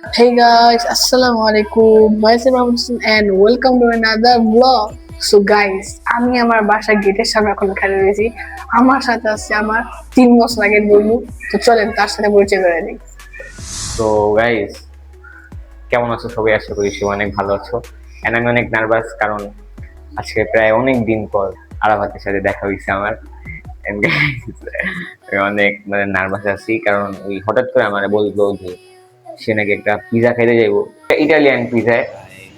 Hey guys, Assalamualaikum. Myself Hamsun and welcome to another vlog. So guys, আমি আমার বাসার গেটের সামনে এখন খাড়া রয়েছি। আমার সাথে আছে আমার 3 বছর আগের বন্ধু। তো চলেন তার সাথে পরিচয় করে দিই। তো গাইস, কেমন আছো সবাই? আশা করি সবাই অনেক ভালো আছো। এন্ড আমি অনেক নার্ভাস, কারণ আজকে প্রায় অনেক দিন পর আরাফাতের সাথে দেখা হয়েছে আমার। And guys, আমি অনেক নার্ভাস আছি, কারণ ওই হঠাৎ করে আমার বললো যে সে নাকি একটা পিজা খাইতে যাইবো, ইটালিয়ান পিজায়।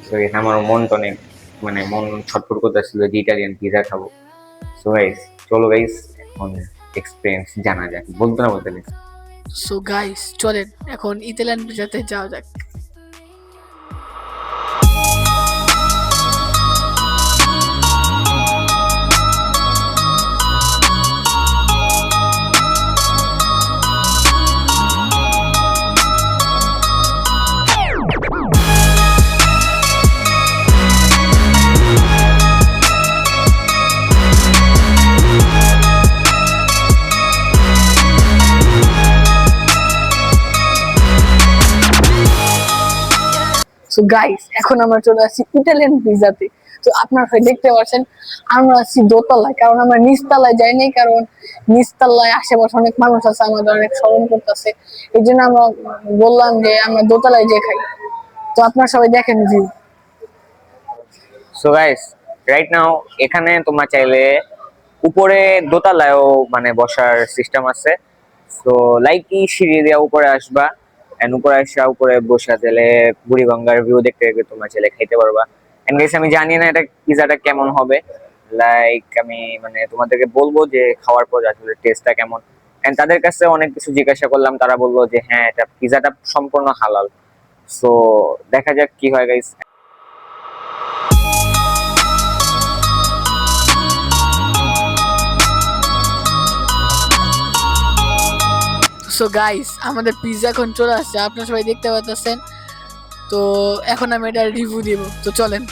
তো আমার মনটা অনেক মন ছটফট করতেছিল যে ইটালিয়ান পিজা খাবো। সো গাইস, চলো গাইস, এখন এক্সপিরিয়েন্স জানা যাক, বলতে না বলতে নেই। So guys, চলেন এখন ইতালিয়ান পিজাতে যাওয়া যাক। সো গাইস, এখন আমরা চলে আসছি ইটালিয়ান পিজাতে। তো আপনারা দেখতে পাচ্ছেন আমরা আছি দোতলায়, কারণ আমরা নিচতলায় যাই নাই, কারণ নিচতলায় আশেপাশে অনেক মানুষ আছে, আমাদের অনেক স্মরণ করতেছে। এই জন্য আমরা বললাম যে আমরা দোতলায় যে খাই। তো আপনারা সবাই দেখেন view. So guys, right now এখানে তোমরা চাইলে উপরে দোতলায়ও বসার সিস্টেম আছে। সো লাইক কি সিঁড়ি দিয়ে উপরে আসবা, এন্ড উপরে আসা উপরে বসা দিলে বুড়িগঙ্গার ভিউ দেখতে দেখতে তোমরা চাইলে খাইতে পারবা। এন্ড গাইস, আমি জানি না এটা পিজাটা কেমন হবে। লাইক আমি তোমাদেরকে বলবো যে খাওয়ার পর আসলে টেস্টটা কেমন। এন্ড তাদের কাছে অনেক কিছু জিজ্ঞাসা করলাম, তারা বললো যে হ্যাঁ, এটা পিজাটা সম্পূর্ণ হালাল। সো দেখা যাক কি হয় গাইস। সো গাইস, আমাদের পিজা এখন চলে আসছে, আপনারা সবাই দেখতে পাচ্ছেন। তো এখন আমি এটা রিভিউ দিব। তো চলেন।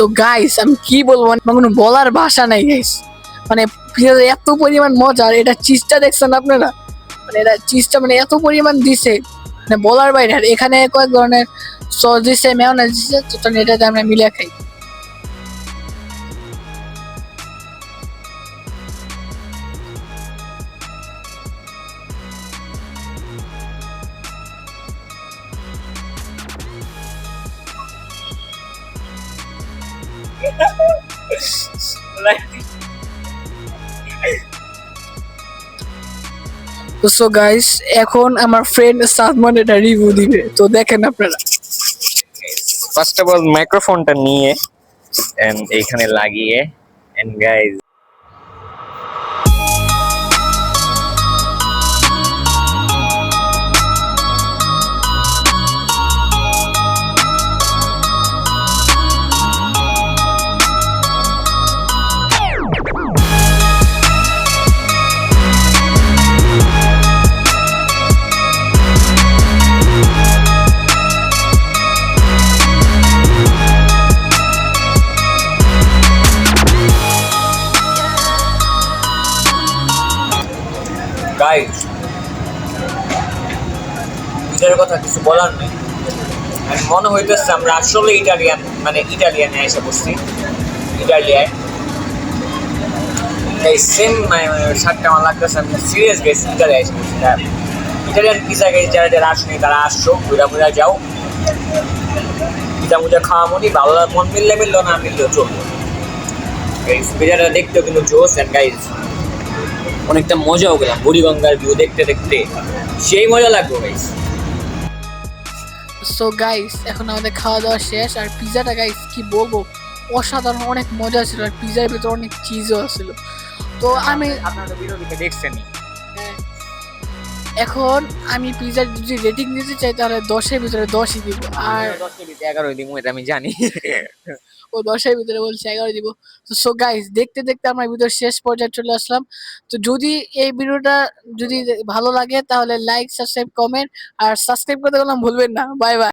সো গাইস, আমি কি বলবো, কোনো বলার ভাষা নাই গাইস। পিজাতে এত পরিমাণ মজা, এটা চিজটা দেখছেন আপনারা, এটা চিজটা এত পরিমাণ দিছে, বলার বাইরে। আর এখানে কয়েক ধরনের সস দিছে, মেয়োনেজ দিছে, তো এটাতে আমরা মিলিয়ে খাই। সো গাইস, এখন আমার ফ্রেন্ড সাদমান এটা রিভিউ দিবে, তো দেখেন আপনারা। ফার্স্ট অফ অল মাইক্রোফোনটা নিয়ে এন্ড এইখানে লাগিয়ে, এন্ড গাইস গাইস, পিজার কথা কিছু বলার নেই। আমি মনে হইতেছে আমরা আসলে ইটালিয়ানে এসে বসছি। ইটালিয়ায় এই সেম শার্টটা আমার লাগতেছে, আমি সিরিয়াস গেছি ইটালিয়ায় এসে বসছি। ইটালিয়ান পিজা গেছি, যারা যারা আসেনি তারা আসছো, ঘুরা যাও। পিজা মুজা খাওয়া মনি ভালো, মন মিললো না মিললেও চলবে। এই পিজাটা দেখতেও কিন্তু জোস। অ্যান্ড গাইস, অনেকটা মজাও গেলাম বুড়িগঙ্গার ভিউ দেখতে দেখতে, সেই মজা লাগবে গাইস। সো গাইস, এখন আমাদের খাওয়া দাওয়া শেষ। আর পিজাটা গাইস কি বলবো, অসাধারণ, অনেক মজা ছিল। আর পিজার ভিতরে অনেক চিজও ছিল। তো আমি আপনারা ভিডিও দেখে দেখছেনই। এখন আমি পিজার যদি রেটিং দিতে চাই তাহলে 10-এর ভিতরে 10ই দিব। আর 11 দিব, এটা আমি জানি। ও 10-এর ভিতরে বলছে 11 দিব। তো সো গাইস, দেখতে দেখতে আমরা ভিডিওর শেষ পর্যায়ে চলে আসলাম। তো যদি এই ভিডিওটা যদি ভালো লাগে তাহলে লাইক, সাবস্ক্রাইব, কমেন্ট আর সাবস্ক্রাইব করতে বললাম ভুলবেন না। Bye bye.